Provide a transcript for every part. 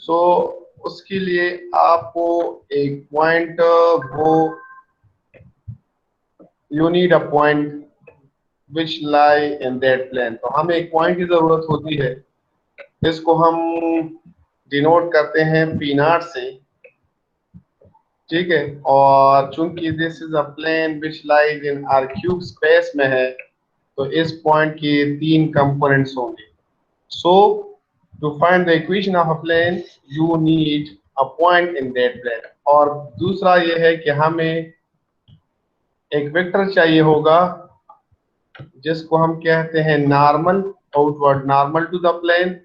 सो उसके लिए आपको एक पॉइंट वो you need a point which lie in that plane. तो हमें एक पॉइंट की जरूरत होती है, इसको हम डिनोट करते हैं पी नॉट से, ठीक है। और चूंकि this is a plane which lies in R cube space में है, तो इस पॉइंट के 3 कंपोनेंट्स होंगे। So to find the equation of a plane you need a point in that plane. और दूसरा ये है कि हमें एक वेक्टर चाहिए होगा जिसको हम कहते हैं normal, outward normal to the plane,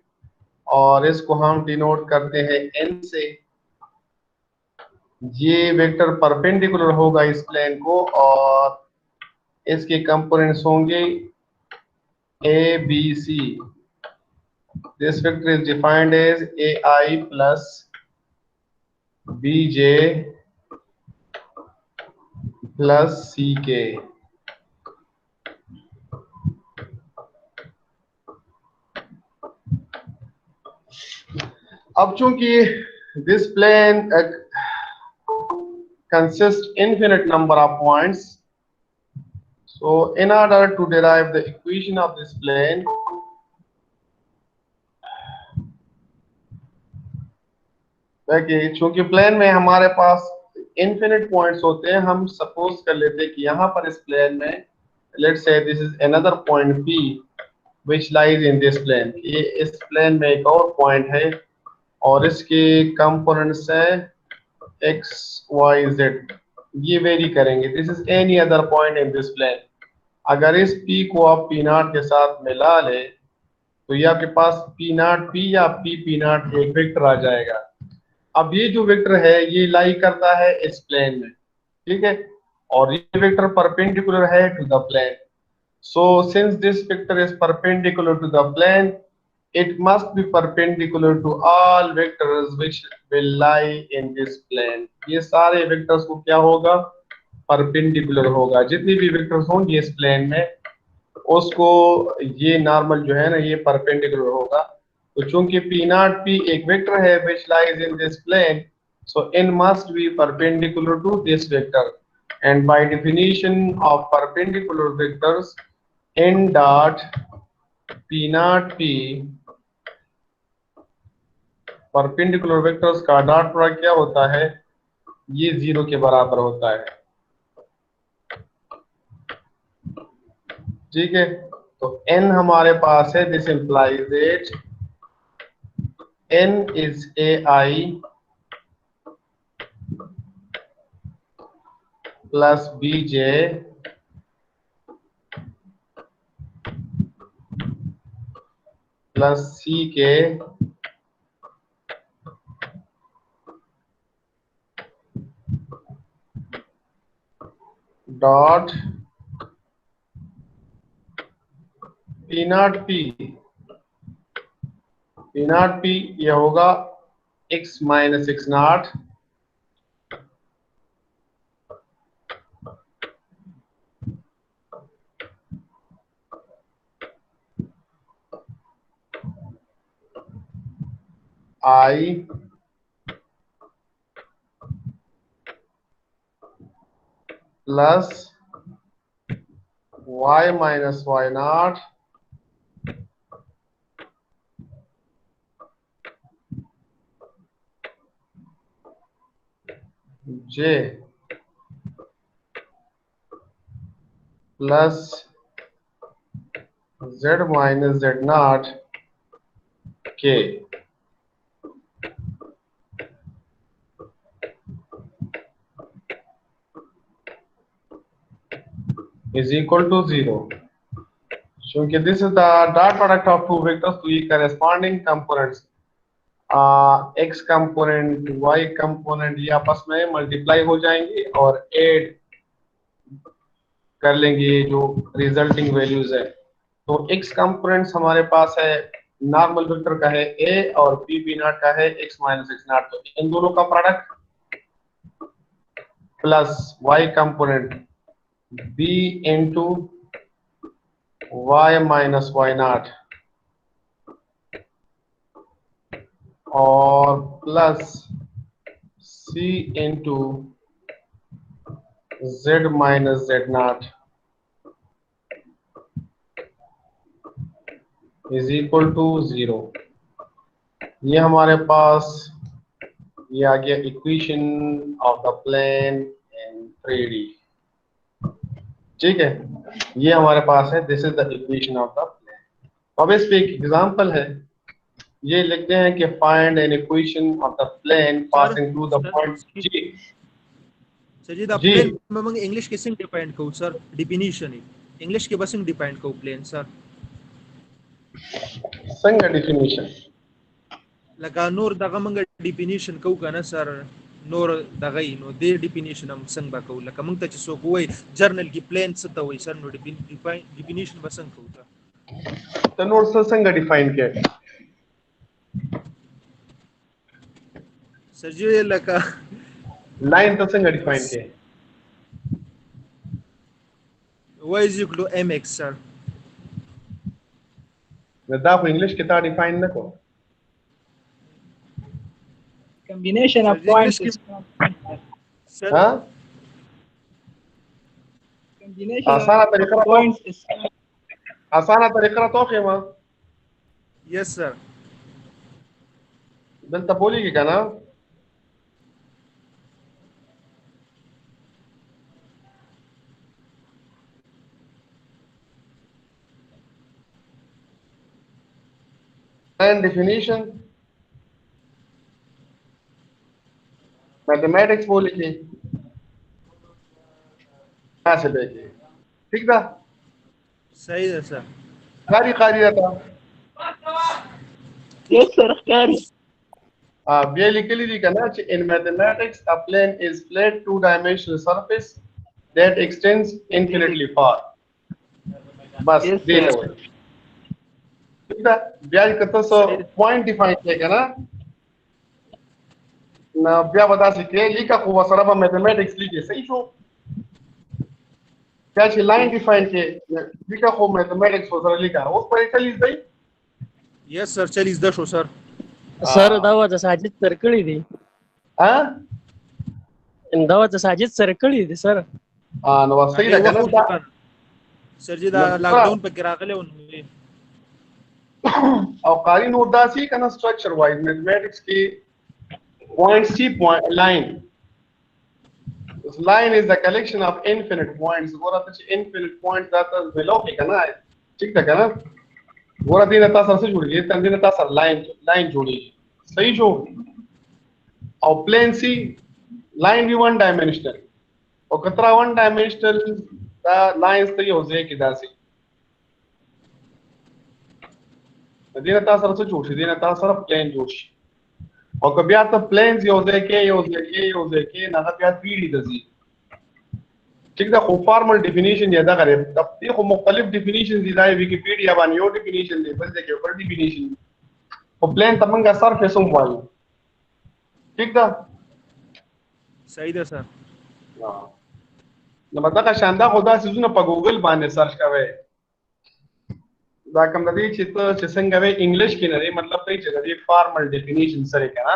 और इसको हम डिनोट करते हैं n से। ये वेक्टर परपेंडिकुलर होगा इस प्लेन को, और इसके कंपोनेंट्स होंगे A B C. This vector is defined as A I plus B J plus C K. अब चूंकि this plane consists infinite number of points, so in order to derive the equation of this plane, देखिए चूंकि plane में हमारे पास infinite points होते हैं, हम suppose कर लेते हैं कि यहाँ पर इस प्लेन में let's say this is another point P which lies in this plane। ये इस प्लेन में एक और पॉइंट है और इसके कंपोनेंट्स हैं x y z, ये वेरी करेंगे। This is any other point in this plane. अगर इस P को आप P नॉट के साथ मिला ले तो ये आपके पास P नॉट P या P नॉट एक वेक्टर आ जाएगा। अब ये जो वेक्टर है ये लाई करता है इस प्लेन में, ठीक है, और ये वेक्टर परपेंडिकुलर है to the plane. So since this vector is perpendicular to the plane, it must be perpendicular to all vectors which will lie in this plane। ये सारे वेक्टर्स को क्या होगा, परपेंडिकुलर होगा। जितनी भी वेक्टर्स होंगी इस प्लेन में उसको ये नॉर्मल जो है ना ये परपेंडिकुलर होगा। तो चूंकि P नॉट P एक वेक्टर है which lies in this plane, so n must be perpendicular to this vector, and by definition of perpendicular vectors, n dot P not P perpendicular vectors का dot product क्या होता है, ये 0 के बराबर होता है, ठीक है। तो n हमारे पास है, this implies that n is ai plus bj plus ck dot p not p। p not p ये होगा x minus x not i plus y minus y not j plus z minus z not k is equal to 0। क्योंकि this is the dot product of two vectors, तो ये corresponding components x component y component ये आपस में multiply हो जाएंगे और add कर लेंगे ये जो रिजल्टिंग वैल्यूज है। तो x कंपोनेंट्स हमारे पास है नॉर्मल वेक्टर का है a और p नॉट का है x माइनस x नॉट। तो इन दोनों का product plus y component b into y minus y naught और plus c into z minus z naught is equal to 0। ये हमारे पास ये आ गया equation of the plane in 3D। ठीक है, ये हमारे पास है, this is the equation of the plane. अब इस पे एक एग्जांपल है, ये लिखते हैं कि find an equation of the plane passing through the point जी। सर जी द प्लेन में इंग्लिश के सिंग डिफाइन को सर डेफिनेशन है इंग्लिश के बसिंग डिफाइन को प्लेन सर संग डेफिनेशन लगा नोर दगा मंग डेफिनेशन को kana sir nor dagay no de definition am sang ba ko laka mang ta ci so ko way journal gi plan sa taway sir no definition ba sang ko ta तो note से संग define किया है sir जी लका line तो संग define किया है y is equal to mx sir नदा को इंग्लिश कितना डिफाइन न को combination of points is sir हाँ combination आसान of तरीका points is आसान तरीका तो है मां yes sir बल तपोली की कहना and definition मैथमेटिक्स बोली थी ऐसे देखिए ठीक था सही है सर कारी कारी था yes sir carry अब ये लिख ली थी कहना in mathematics a plane is flat two-dimensional surface that extends infinitely far बस Yes, दे sir. लो ठीक था ब्याज का तो पॉइंट डिफाइन किया ना ना ब्या बता सकते लिखा को वसरबा मैथमेटिक्स लिखे सही छो क्या छी लाइन डिफाइन के लिखा को मैथमेटिक्स वसर लिखा उस पर चलीस भाई yes sir चलीस दशो सर सर दावाचा साजिद सर कळी दी हां दावाचा साजिद सर कळी दी सर हां नो सही लगा ना सर जी दा लॉकडाउन पे गिरा गले उनमें और कारी नोट दासी का ना स्ट्रक्चर वाइज मैथमेटिक्स की पॉइंट्स सी point line this line is the collection of infinite points गोरा तो infinite points that is below के करना है ठीक है ना गोरा दिन तासर से जुड़ गई तन दिन तासर लाइन जोड़ी सही जो और प्लेन सी लाइन भी वन डायमेंशनल और कतरा वन डायमेंशनल दा लाइंस तो ये हो जाए कि दासी दिन तासर से जोड़ी दिन तासर प्लेन जोड़ी और कभी आता प्लेन्स योजे के ना कभी आता 3D दजी ठीक है को फॉर्मल डेफिनेशन याद करे तब ये को मुख्तलिफ डेफिनेशन दी जाए विकिपीडिया बान यो डेफिनेशन दे बस देखिए ऊपर डेफिनेशन वो प्लेन तमंगा सरफेस हम वाली ठीक था सही है सर हां न बता का शानदार खुदा से सुना पर गूगल बाने सर्च करे दा कम नदी चित चिसंग वे इंग्लिश की नदी मतलब कई जगह ये फॉर्मल डेफिनेशन सरे का ना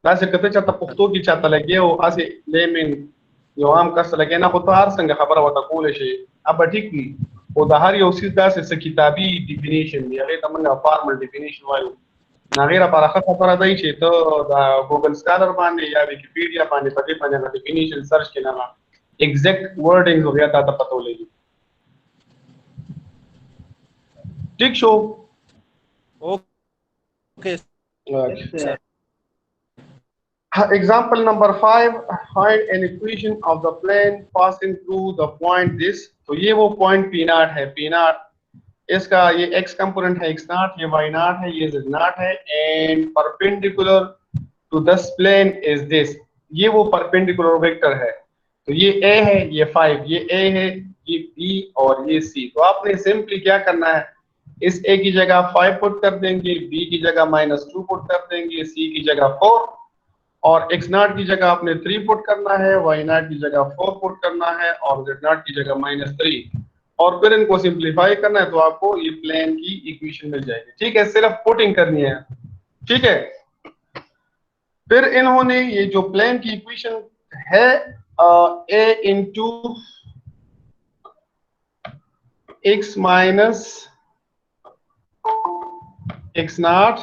दासे कते चाहता पुख्तो की चाहता लगे वो आसे लेमिन यो आम कस लगे ना को तो हर संग खबर होता कोले शे अब ठीक भी वो दहर यो सीस दासे से किताबी डेफिनेशन ये तमंगा फॉर्मल डेफिनेशन वायो ना गैर पर खबर दाई छे तो गूगल स्कॉलर बाने या विकिपीडिया बाने पते बाने डेफिनेशन सर्च के ना एग्जैक्ट वर्डिंग हो गया था पता लेगी ठीक show okay sir. Example number 5 find an equation of the plane passing through the point this तो ये वो पॉइंट P नॉट है P नॉट इसका ये x कंपोनेंट है x नॉट ये y नॉट है ये z नॉट है and perpendicular to this plane is this ये वो परपेंडिकुलर वेक्टर है तो ये a है ये 5 ये a है ये b और ये c तो आपने सिंपली क्या करना है इस a की जगह 5 पुट कर देंगे b की जगह -2 पुट कर देंगे c की जगह 4 और x नॉट की जगह आपने 3 पुट करना है y नॉट की जगह 4 पुट करना है और z नॉट की जगह -3 और फिर इनको सिंपलीफाई करना है तो आपको ये प्लेन की इक्वेशन मिल जाएगी ठीक है सिर्फ पुटिंग करनी है ठीक है फिर इन्होंने ये जो प्लेन की इक्वेशन है a into x minus x naught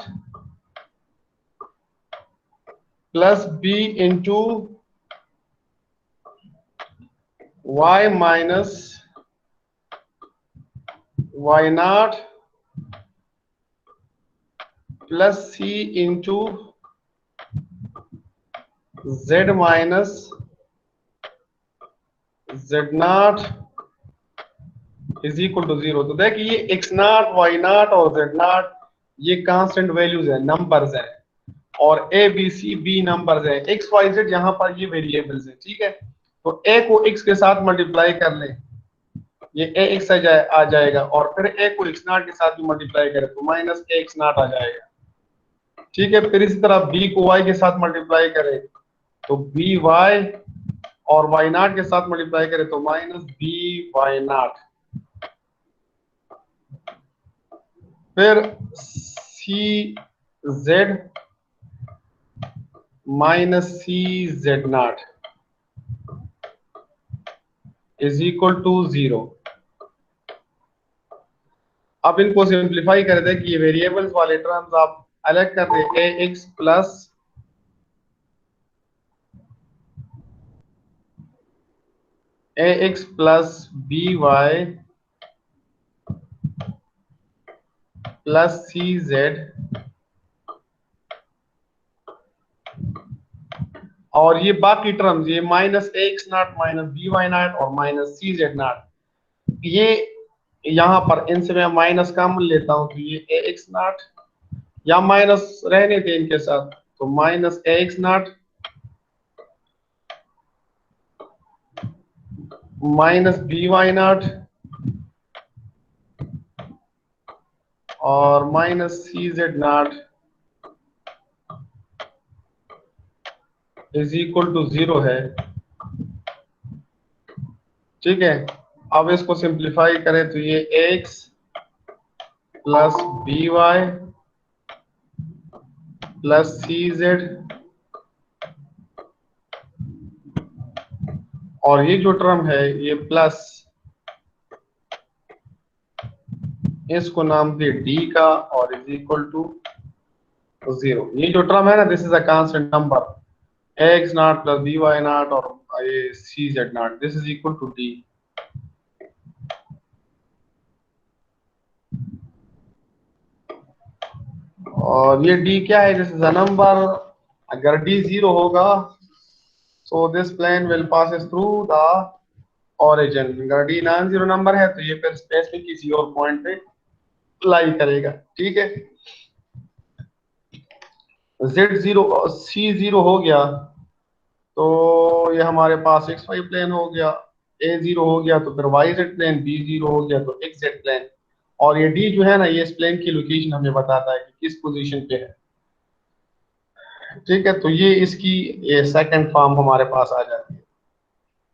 plus b into y minus y naught plus c into z minus z naught is equal to 0। तो देखिए ये x नॉट y नॉट और z नॉट ये constant values है, numbers हैं, और a b c b numbers है, x y z यहाँ पर ये वेरिएबल्स हैं। ठीक है, तो a को x के साथ मल्टीप्लाई कर ले, ये a x आ जाएगा, और फिर a को x नॉट के साथ भी मल्टीप्लाई करें तो माइनस a x नॉट आ जाएगा। ठीक है, फिर इसी तरह b को y के साथ मल्टीप्लाई करें तो b y, और y नॉट के साथ मल्टीप्लाई करें तो माइनस b y नॉट। फिर C Z minus C Z naught is equal to 0। अब इनको सिंप्लीफाई कर दे कि ये वेरिएबल्स वाले टर्म्स आप अलग कर दे, A X plus B Y plus C Z, और ये बाकी टर्म्स ये minus A X naught minus B Y naught और माइनस सी जेड नॉट, ये यहाँ पर इनसे मैं माइनस कॉमन लेता हूं तो ये ए एक्स नॉट, या माइनस रहने थे इनके साथ, तो minus A X naught minus B Y naught और minus C Z naught is equal to 0 है। ठीक है, अब इसको सिंप्लीफाई करें तो ये X plus B Y plus C Z, और ये जो टर्म है ये प्लस, इसको नाम दे डी का, और इज इक्वल टू 0। ये जो टर्म है ना, this is a constant number, X naught plus B Y naught और ये C Z naught, this is equal to D. और ये डी क्या है, दिस इज अ नंबर, अगर डी 0 होगा so this plane will passes through the origin, अगर D non zero number है तो ये फिर स्पेस में किसी और पॉइंट पे लाई करेगा। ठीक है, z0 c0 हो गया तो ये हमारे पास एक्स वाई प्लेन हो गया, a0 हो गया तो फिर yz प्लेन, b0 हो गया तो xz प्लेन, और ये d जो है ना, ये इस प्लेन की लोकेशन हमें बताता है कि किस पोजीशन पे है। ठीक है, तो ये इसकी ये सेकंड फॉर्म हमारे पास आ जाती है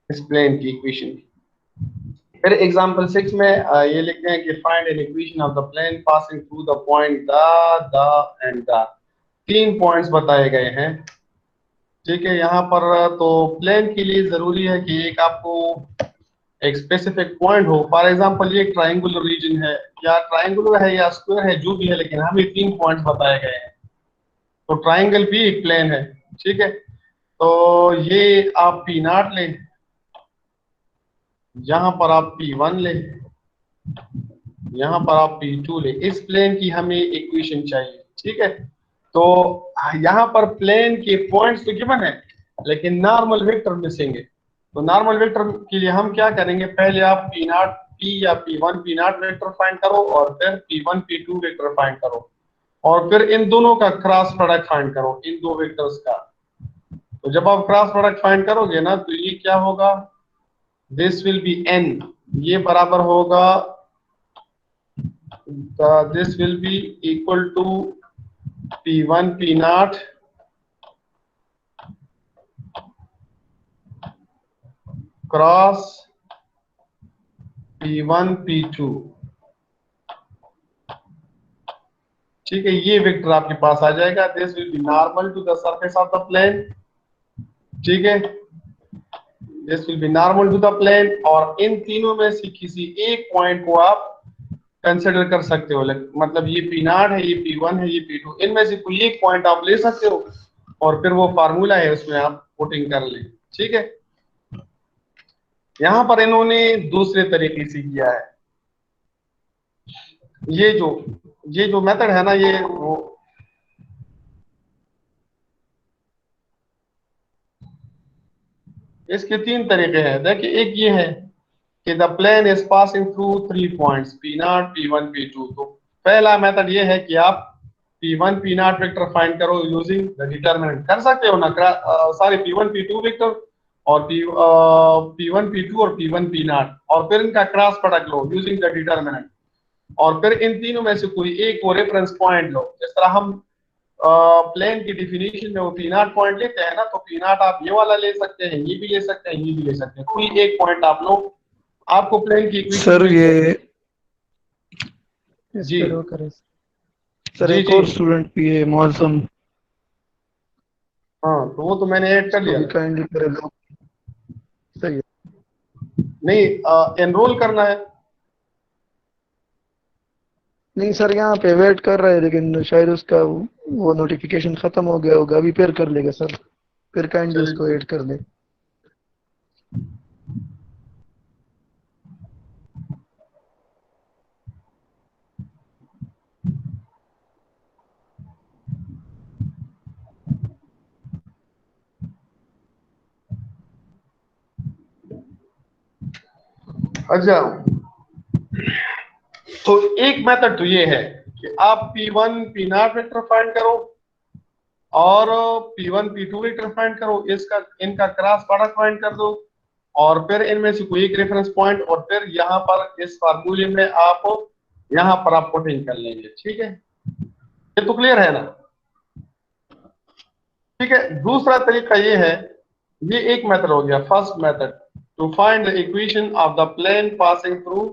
इस प्लेन की इक्वेशन की। फिर एग्जांपल 6 में ये लिखते हैं कि find an equation of the plane passing through the point द एंड द। 3 पॉइंट्स बताए गए हैं। ठीक है, यहाँ पर तो प्लेन के लिए जरूरी है कि एक आपको एक स्पेसिफिक पॉइंट हो। फॉर एग्जांपल ये ट्रायंगुलर रीजन है, या ट्रायंगुलर है या स्क्वायर है, जो भी है, लेकिन हमें 3 पॉइंट्स बताए गए हैं, तो ट्राइंगल भी एक प्लेन है। ठीक है, तो ये आप पी नॉट लें, यहाँ पर आप P1 ले, यहाँ पर आप P2 ले, इस प्लेन की हमें इक्वेशन चाहिए। ठीक है, तो यहाँ पर प्लेन के पॉइंट्स तो गिवन है लेकिन नॉर्मल वेक्टर मिसिंग है। तो नॉर्मल वेक्टर के लिए हम क्या करेंगे, पहले आप P नॉट P या P1 P not vector find करो, और फिर P1 P2 वेक्टर फाइंड करो, और फिर इन दोनों का क्रॉस प्रोडक्ट फाइंड करो, इन दो वेक्टर्स का। तो जब आप क्रॉस प्रोडक्ट फाइंड करोगे ना, तो ये क्या होगा, दिस विल बी n, ये बराबर होगा, this will be equal to P1 P naught cross P1 P2। ठीक है, ये वेक्टर आपके पास आ जाएगा, this will be normal to the surface of the plane. ठीक है, this will be normal to the plane, और इन तीनों में से किसी एक पॉइंट को आप कंसिडर कर सकते हो, मतलब ये P0 है, ये P1 है, ये P2, इनमें से कोई एक पॉइंट आप ले सकते हो और फिर वो फार्मूला है उसमें आप पुटिंग कर लें। ठीक है, यहां पर इन्होंने दूसरे तरीके से किया है। ये जो मेथड है ना, ये वो इसके तीन तरीके हैं। देखिए, एक ये है कि the plane is passing through 3 points P0, P1, P2। तो पहला मेथड ये है कि आप P1 P0 वेक्टर फाइंड करो यूजिंग द डिटरमिनेंट। कर सकते हो ना, सारे P1 P2 वेक्टर और P1 P2 और P1 P0, और फिर इनका cross product low using the determinant, और फिर इन तीनों में से कोई एक को रेफरेंस पॉइंट लो। जिस तरह हम प्लेन की डिफिनीशन में वो P0 पॉइंट लेते हैं ना, तो P0 आप ये वाला ले सकते हैं, ये भी ले सकते हैं, ये भी ले सकते हैं, कोई एक पॉइंट आप लो, आपको प्लेन की इक्वेशन सर मिल ये जाएगी। इस जी पर वो करें सर, जी एक जी, और स्टूडेंट भी है मौसम, हाँ तो वो तो मैंने ऐड कर उसको लिया भी ना। काइंडली करे दो। सही है। नहीं, एनरोल करना है। नहीं सर, यहाँ पे वेट कर रहा है लेकिन शायद उसका वो नोटिफिकेशन खत्म हो गया होगा, अभी फिर कर लेगा सर, फिर काइंडली चलिए उसको ऐड कर दे। अच्छा, तो एक मेथड तो ये है कि आप P1 P0 वेक्टर फाइंड करो और P1 P2 वेक्टर फाइंड करो, इसका इनका क्रॉस प्रोडक्ट फाइंड कर दो, और फिर इनमें से कोई एक रेफरेंस पॉइंट, और फिर यहाँ पर इस फार्मूले में आप यहाँ पर आप पुटिंग कर लेंगे। ठीक है, ये तो क्लियर है ना। ठीक है, दूसरा तरीका ये है, ये एक मेथड हो गया, first method to find the equation of the plane passing through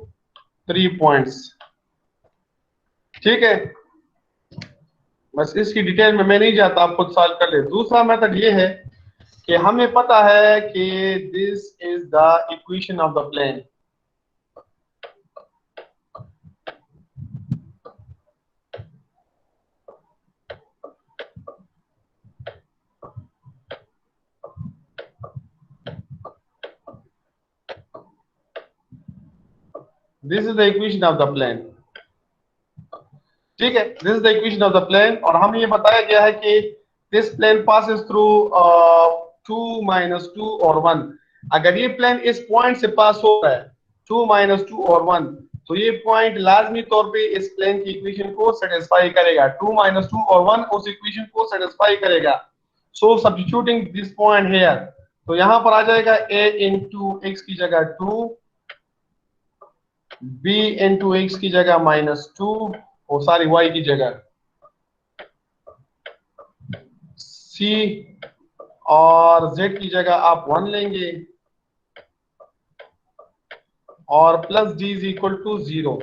3 points. ठीक है, बस इसकी डिटेल में मैं नहीं जाता, आप खुद सॉल्व कर ले। दूसरा मेथड ये है कि हमें पता है कि this is the equation of the plane. This is the equation of the plane. ठीक है, this is the equation of the plane, और हमें ये बताया गया है कि दिस प्लेन पासेस थ्रू 2 -2 और 1। अगर ये प्लेन इस पॉइंट से पास हो रहा है 2 -2 और 1, तो ये पॉइंट लाजमी तौर पे इस प्लेन की इक्वेशन को सेटिस्फाई करेगा। 2 -2 और 1 उस इक्वेशन को सेटिस्फाई करेगा। सो सब्स्टिट्यूटिंग दिस पॉइंट हियर, तो यहां पर आ जाएगा a इंटू एक्स की जगह 2, b इंटू एक्स की जगह -2, और सॉरी y की जगह c, और z की जगह आप 1 लेंगे, और plus d is equal to 0।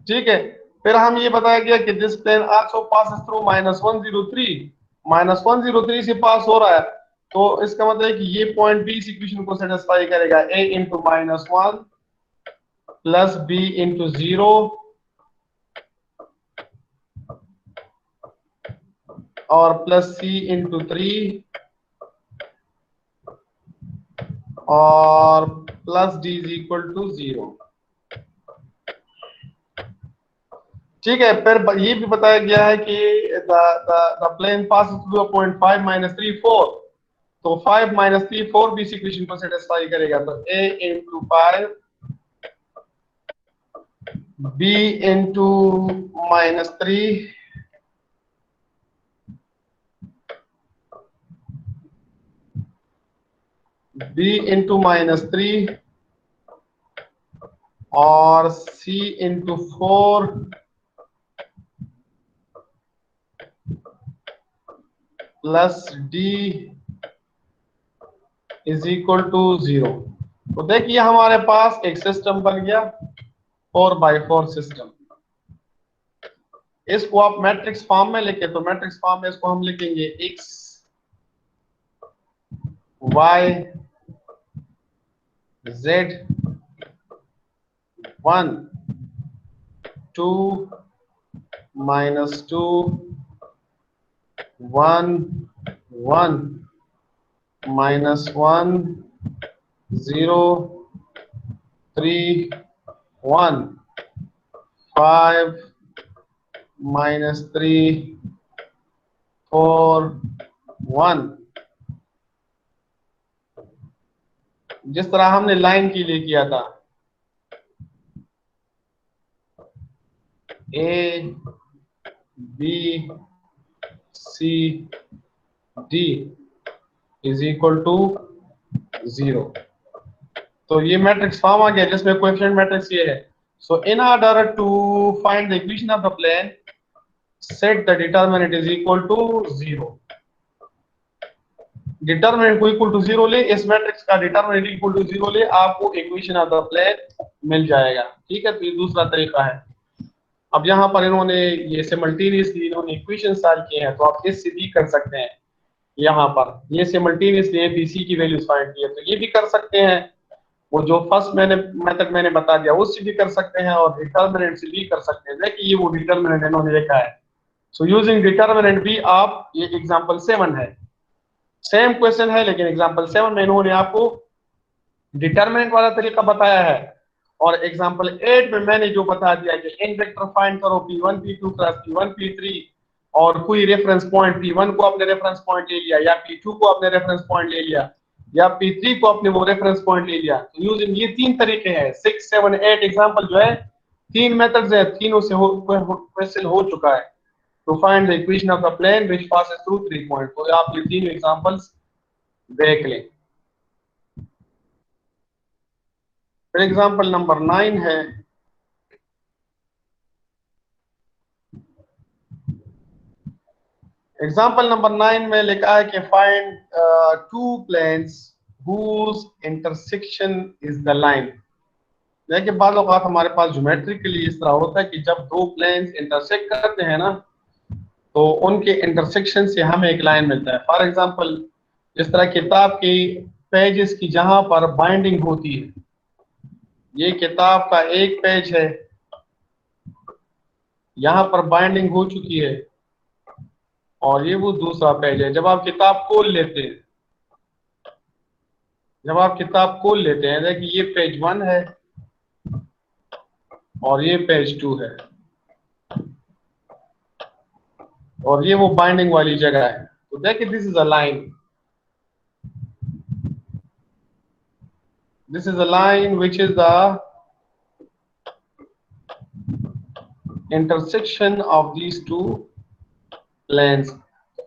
ठीक है, फिर हम ये बताया गया कि this plane also passes through -103, -103 से पास हो रहा है, तो इसका मतलब है कि ये पॉइंट भी इस इक्वेशन को सेटिस्फाई करेगा। a into -1 plus b into 0 और प्लस c इंटू 3 और plus d is equal to 0। ठीक है, फिर ये भी बताया गया है कि the plane pass through a point 5 -3 4, तो 5 -3 4 भी इस इक्वेशन को सेटिस्फाई करेगा। तो a into 5 b into -3 b into -3 और c into 4 plus d is equal to 0। तो देखिए हमारे पास एक सिस्टम बन गया, 4x4 सिस्टम। इसको आप मैट्रिक्स फॉर्म में लिखे तो मैट्रिक्स फॉर्म में इसको हम लिखेंगे x y z 1 2 -2 1 1 -1 0 3 1 5 -3 4 1। जिस तरह हमने लाइन के लिए किया था, A B C D is equal to 0। तो ये मैट्रिक्स फॉर्म आ गया जिसमें कोएफिशिएंट मैट्रिक्स ये है। So in order to find the equation of the plane, set the determinant is equal to 0। Determinant को इक्वल टू 0 ले, इस मैट्रिक्स का डिटरमिनेंट इक्वल टू 0 ले, आपको इक्वेशन ऑफ द प्लेन मिल जाएगा। ठीक है, तो ये दूसरा तरीका है। अब यहाँ पर इन्होंने ये सिमल्टेनियसली इन्होंने इक्वेशन सॉल्व किए हैं, तो आप इससे भी कर सकते हैं। यहाँ पर ये सिमल्टेनियसली एबीसी की वैल्यूज फाइंड की है, तो ये भी कर सकते हैं। वो जो फर्स्ट मेथड मैंने बता दिया उससे भी कर सकते हैं, और डिटरमिनेंट से भी कर सकते हैं। देखिए ये वो डिटरमिनेंट इन्होंने लिखा है। सो यूजिंग डिटरमिनेंट भी आप, ये एग्जांपल 7 है, सेम क्वेश्चन है, लेकिन एग्जांपल 7 में इन्होंने आपको डिटरमिनेंट वाला तरीका बताया है, और एग्जांपल 8 में मैंने जो बता दिया कि इन वेक्टर फाइंड करो P1 P2 cross P1 P3, और कोई रेफरेंस पॉइंट P1 को आपने रेफरेंस पॉइंट ले लिया, या P2 को आपने रेफरेंस पॉइंट ले लिया, या P3 को आपने वो रेफरेंस पॉइंट ले लिया। तो यूजिंग ये 3 तरीके हैं, 6 7 8 एग्जांपल जो है 3 मेथड्स है, तीनों से क्वेश्चन हो चुका है। To find the equation of the plane which passes through 3 point. तो आप ये 3 एग्जांपल्स देख लें। फिर एग्जांपल नंबर 9 है, एग्जांपल नंबर 9 में लिखा है कि find two planes whose intersection is the line। देखिए बाद औक़ात हमारे पास ज्योमेट्रिकली इस तरह होता है कि जब दो प्लेन्स इंटरसेक्ट करते हैं ना, तो उनके इंटरसेक्शन से हमें एक लाइन मिलता है। फॉर एग्जांपल जिस तरह किताब की पेजेस की जहां पर बाइंडिंग होती है, ये किताब का एक पेज है, यहाँ पर बाइंडिंग हो चुकी है, और ये वो दूसरा पेज है। जब आप किताब खोल लेते हैं, देखिए ये पेज 1 है और ये पेज 2 है, और ये वो बाइंडिंग वाली जगह है। तो देखिए this is a line, this is a line which is the intersection of these two planes.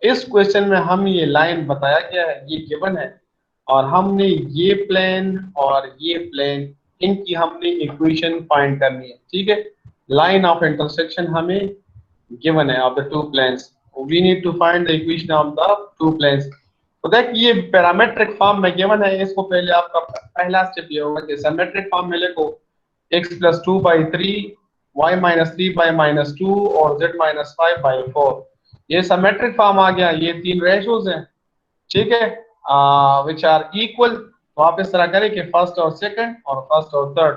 इस क्वेश्चन में हम ये लाइन बताया गया है, ये गिवन है, और हमने ये प्लेन और ये प्लेन, इनकी हमने इक्वेशन फाइंड करनी है। ठीक है, लाइन ऑफ इंटरसेक्शन हमें गिवन है of the two planes, we need to find the equation of the two planes. तो देखिए ये पैरामेट्रिक फॉर्म में गिवन है। इसको पहले आपका पहला स्टेप ये होगा कि सिमेट्रिक फॉर्म में लिखो x + 2/3 y - 3/-2 और z - 5/4। ये सिमेट्रिक फॉर्म आ गया, ये 3 रेशियोज हैं। ठीक है, विच आर इक्वल। तो आप इस तरह करें कि फर्स्ट और सेकंड और फर्स्ट और थर्ड,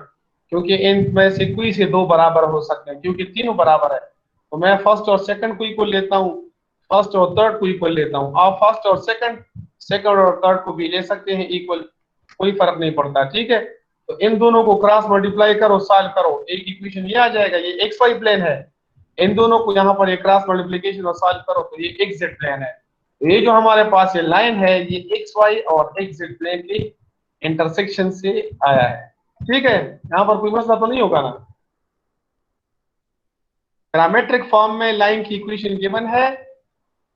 क्योंकि इनमें से कोई से 2 बराबर हो सकते हैं, क्योंकि तीनों बराबर है। तो मैं फर्स्ट और सेकंड को इक्वल लेता हूँ, फर्स्ट और थर्ड को इक्वल लेता हूँ। आप फर्स्ट और सेकंड और थर्ड को भी ले सकते हैं इक्वल, कोई फर्क नहीं पड़ता। ठीक है, तो इन दोनों को क्रॉस मल्टीप्लाई करो, सॉल्व करो, एक इक्वेशन ये आ जाएगा। ये एक्स वाई प्लेन है, इन दोनों को यहाँ पर एक क्रॉस मल्टीप्लिकेशन और सॉल्व करो तो ये एक्स जेड प्लेन है। तो ये जो हमारे पास ये लाइन है, ये एक्स वाई और एक्स जेड प्लेन के इंटरसेक्शन से आया है। ठीक है, यहाँ पर कोई मसला तो नहीं होगा ना। पैरामेट्रिक फॉर्म में लाइन की इक्वेशन गिवन है,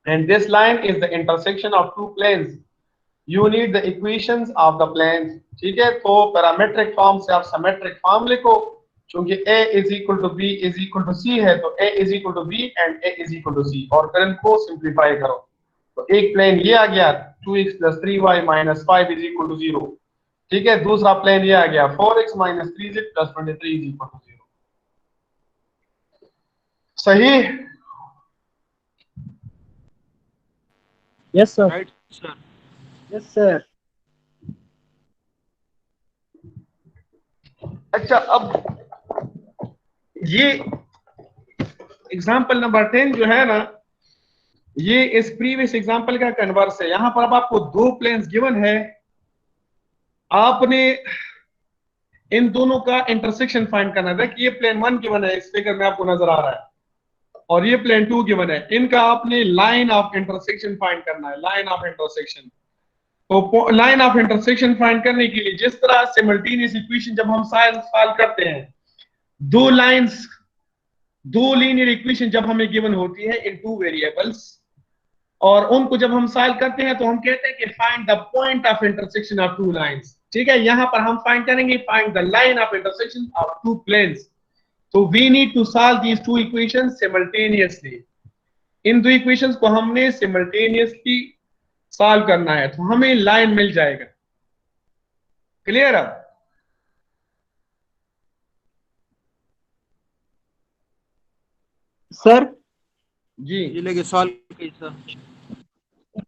and this line is the intersection of two planes. You need the equations of the planes. ठीक है, तो पैरामेट्रिक फॉर्म से आप सिमेट्रिक फॉर्म लिखो, क्योंकि a = b = c है, तो a = b and a = c, और फिर इनको सिंप्लीफाई करो। तो एक प्लेन ये आ गया 2x + 3y - 5 = 0। ठीक है, दूसरा प्लेन ये आ गया 4x - 3z + 23 = 0। सही? Yes sir. Right sir. Yes, sir. अच्छा, अब ये एग्जाम्पल नंबर 10 जो है ना, ये इस प्रीवियस एग्जाम्पल का कन्वर्स है। यहां पर अब आपको दो प्लेन्स गिवन है, आपने इन दोनों का इंटरसेक्शन फाइंड करना है। कि ये प्लेन 1 गिवन है, इस फिगर में आपको नजर आ रहा है, और ये प्लेन 2 गिवन है। इनका आपने लाइन ऑफ इंटरसेक्शन फाइंड करना है, लाइन ऑफ इंटरसेक्शन। तो लाइन ऑफ इंटरसेक्शन फाइंड करने के लिए जिस तरह सिमल्टेनियस इक्वेशन जब हम सॉल्व करते हैं, दो लाइंस, दो लीनियर इक्वेशन जब हमें गिवन होती है इन टू वेरिएबल्स, और उनको जब हम सॉल्व करते हैं तो हम कहते हैं कि find the point of intersection of two lines. ठीक है, यहां पर हम फाइंड करेंगे find the line of intersection of two planes. तो we need to solve these two equations simultaneously. इन दो इक्वेशंस को हमने सिमल्टेनियसली सॉल्व करना है, तो हमें लाइन मिल जाएगा। क्लियर है? Sir, जी ये लगे सॉल्व कैसा?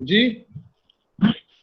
जी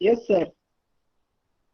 Yes sir.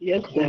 Yes sir.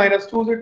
minus 2z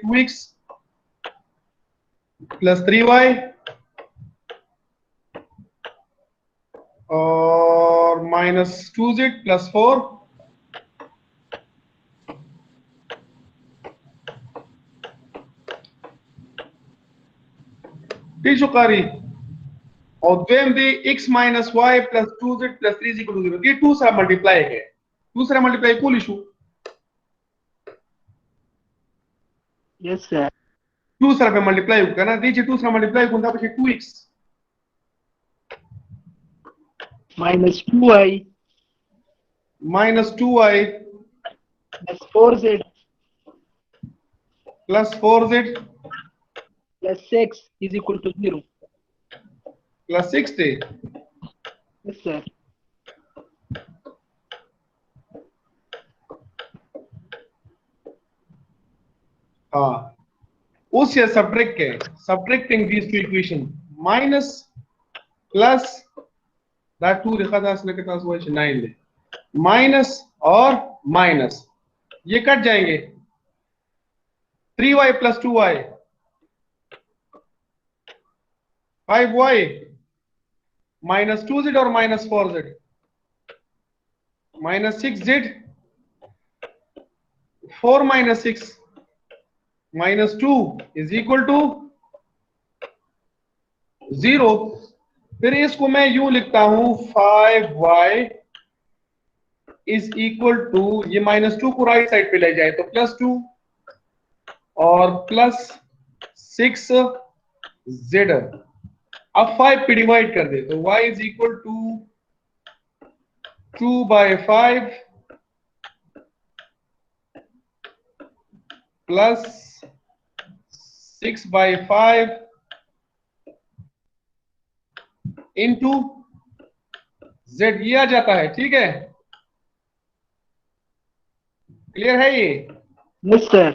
2x plus 3y और minus 2z plus 4 दी शुकारी, और दोम दी x minus y plus 2z plus 3 is equal to 0. ये 2 से मल्टीप्लाई है, 2 से मल्टीप्लाई कुल इशू Yes sir. 2 से पे मल्टीप्लाई करना, दीजिए 2 से मल्टीप्लाई करना પછી 2x minus 2y minus 2y plus 4z plus 4z plus 6 is equal to 0. plus 60. Yes sir. हाँ, उससे सब्ट्रैक्ट है, subtracting these two equation minus plus that 2 लिखा था इसने कितना हुआ 9 ले, माइनस और माइनस ये कट जाएंगे, 3y plus 2y 5y minus 2z और minus 4z minus 6z 4 minus 6 minus 2 is equal to 0. फिर इसको मैं यूं लिखता हूं 5y is equal to, ये -2 को राइट साइड पे ले जाए तो +2 और +6z। अब 5 पे डिवाइड कर दे तो y is equal to 2/5 plus 6/5 into z, ये आ जाता है। ठीक है, क्लियर है ये? Yes sir.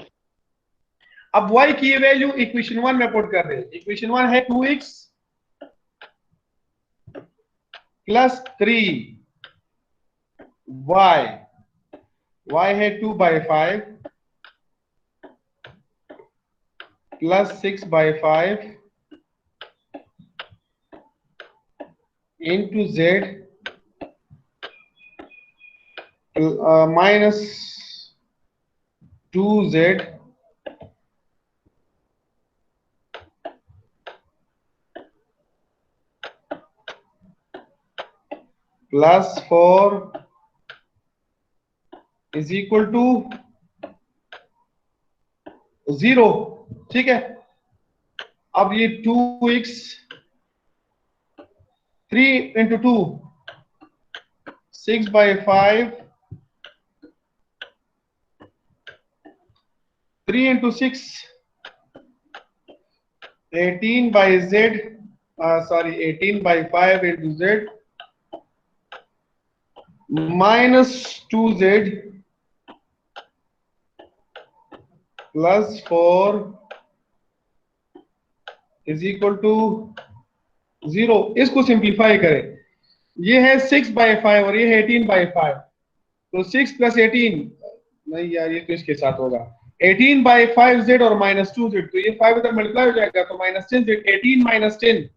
अब y की वैल्यू इक्वेशन 1 में पुट कर रहे हैं। इक्वेशन 1 है 2x प्लस 3y, y है 2/5 plus 6/5 into z minus 2z plus 4 is equal to 0। ठीक है, अब ये 2x 3 into 2 6/5 3 into 6, 18 by Z, 18 by 5 into Z minus 2Z plus 4 is equal to 0। इसको सिंप्लीफाई करें, ये है 6 by 5 और ये है 18 by 5, तो 6 plus 18 नहीं यार, ये तो इसके साथ होगा 18 by 5Z और minus 2Z, तो ये 5 इधर मल्टीप्लाई हो जाएगा तो minus 10Z, 18 minus 10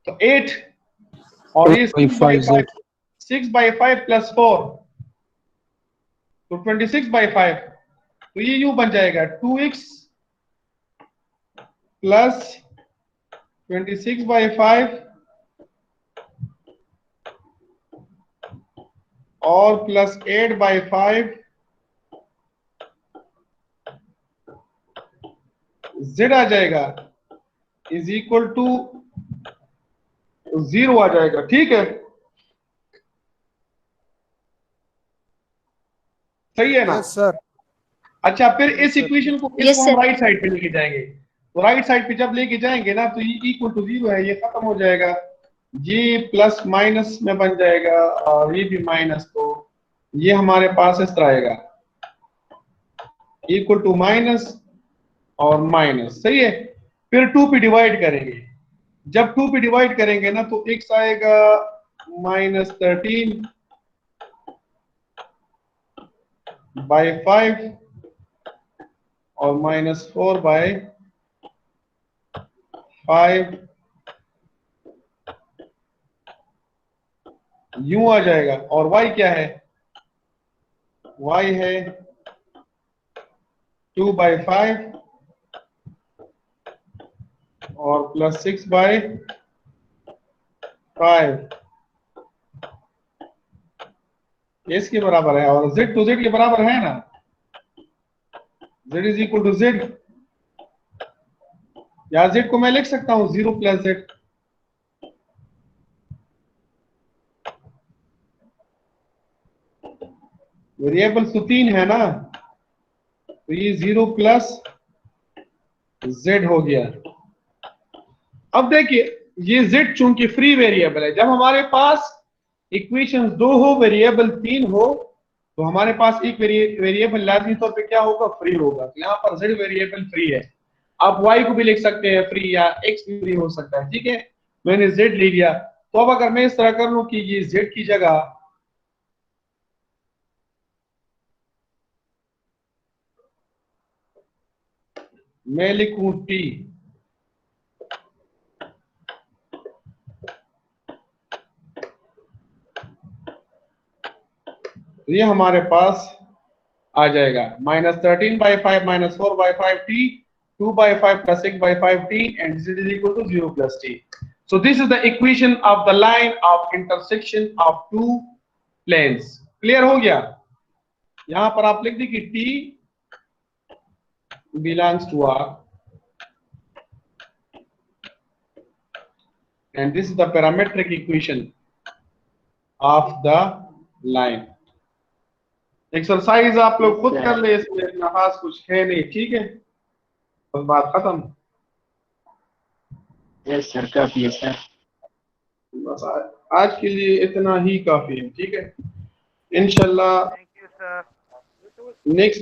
तो 8 और ये 6 by 5 plus 4 तो 26 by 5, तो ये यूं बन जाएगा 2x plus 26 by 5 और प्लस 8 by 5 z आ जाएगा इज इक्वल टू 0 आ जाएगा। ठीक है, सही है ना? Yes sir. अच्छा, फिर इस इक्वेशन को Yes, हम sir. राइट साइड पे लेके जाएंगे, तो राइट साइड पे जब लेके जाएंगे ना तो ये इक्वल टू 0 है, ये खत्म हो जाएगा, ये प्लस माइनस में बन जाएगा और ये भी माइनस, तो ये हमारे पास इस तरह आएगा इक्वल टू माइनस और माइनस। सही है, फिर 2 पे डिवाइड करेंगे, जब 2 पे डिवाइड करेंगे ना तो x आएगा माइनस 13 बाय 5 और माइनस 4 बाय 5 यूं आ जाएगा, और y क्या है? y है 2 बाय 5 और प्लस 6 बाय 5 इसके बराबर है, और z टू z के बराबर है ना, z is equal to z, या z को मैं लिख सकता हूं 0 प्लस z, वेरिएबल तो 3 है ना, तो ये 0 प्लस z हो गया। अब देखिए, ये z चूंकि फ्री वेरिएबल है, जब हमारे पास इक्वेशन 2 हो, वेरिएबल 3 हो, तो हमारे पास एक वेरिएबल लाजमी तौर पे क्या होगा? फ्री होगा। तो यहाँ पर z वेरिएबल फ्री है, आप y को भी लिख सकते हैं फ्री, या x भी फ्री हो सकता है। ठीक है, मैंने z ले लिया, तो अब अगर मैं इस तरह कर लूं कि ये z की जगह मैं लिखूं t, ये हमारे पास आ जाएगा minus 13 by 5 minus 4 by 5 t, 2 by 5 plus 6 by 5 t, and this is equal to 0 plus t. So this is the equation of the line of intersection of two planes. Clear हो गया? यहां पर आप लिख दी कि t belongs to R and this is the parametric equation of the line. Exercise आप लोग खुद कर ले, इसमें इतना खास कुछ है नहीं। ठीक है, बस बात खत्म। यस सर, काफी है सर। बस आज के लिए इतना ही काफी है। ठीक है, इंशाल्लाह नेक्स्ट